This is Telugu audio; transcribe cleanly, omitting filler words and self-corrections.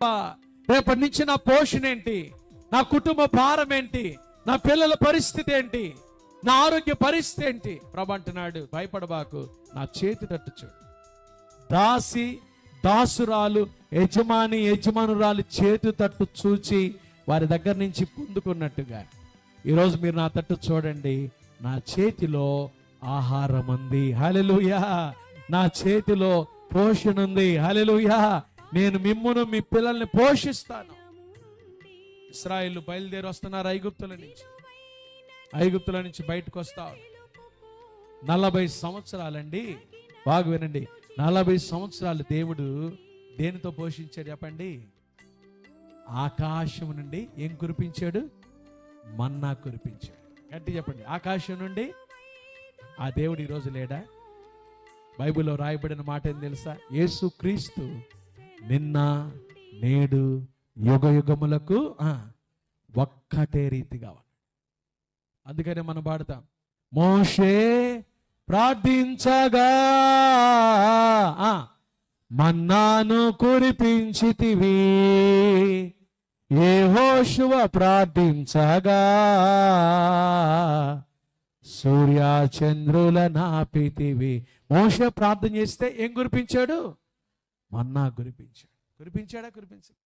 రేపటి నుంచి నా పోషణ ఏంటి, నా కుటుంబ భారం ఏంటి, నా పిల్లల పరిస్థితి ఏంటి, నా ఆరోగ్య పరిస్థితి ఏంటి? ప్రభు అంటున్నాడు, భయపడబాకు, నా చేతి తట్టు చూడు. దాసి దాసురాలు యజమానురాలు చేతి తట్టు చూచి వారి దగ్గర నుంచి పొందుకున్నట్టుగా ఈరోజు మీరు నా తట్టు చూడండి. నా చేతిలో ఆహారం ఉంది, హల్లెలూయా. నా చేతిలో పోషణ ఉంది, హల్లెలూయా. నేను మిమ్మును మీ పిల్లల్ని పోషిస్తాను. ఇశ్రాయేలు బయలుదేరి వస్తున్నారు ఐగుప్తుల నుంచి బయటకు వస్తారు. 40 సంవత్సరాలండి, బాగా వినండి. 40 సంవత్సరాలు దేవుడు దేనితో పోషించాడు చెప్పండి? ఆకాశం నుండి ఏం కురిపించాడు? మన్నా కురిపించాడు. గట్టి చెప్పండి, ఆకాశం నుండి. ఆ దేవుడు ఈరోజు లేడా? బైబిల్లో రాయబడిన మాట ఏం తెలుసా? యేసుక్రీస్తు నిన్న నేడు యుగ యుగములకు ఒక్కటే రీతిగా. అందుకనే మనం పాడతాం, మోషే ప్రార్థించగా మన్నాను కురిపించితివి, యెహోషువ ప్రార్థించగా సూర్యచంద్రుల నాపితివి. మోషే ప్రార్థన చేస్తే ఏం కురిపించాడు? మన్నా కురిపించాడు. కురిపించాడా? కురిపించాడు.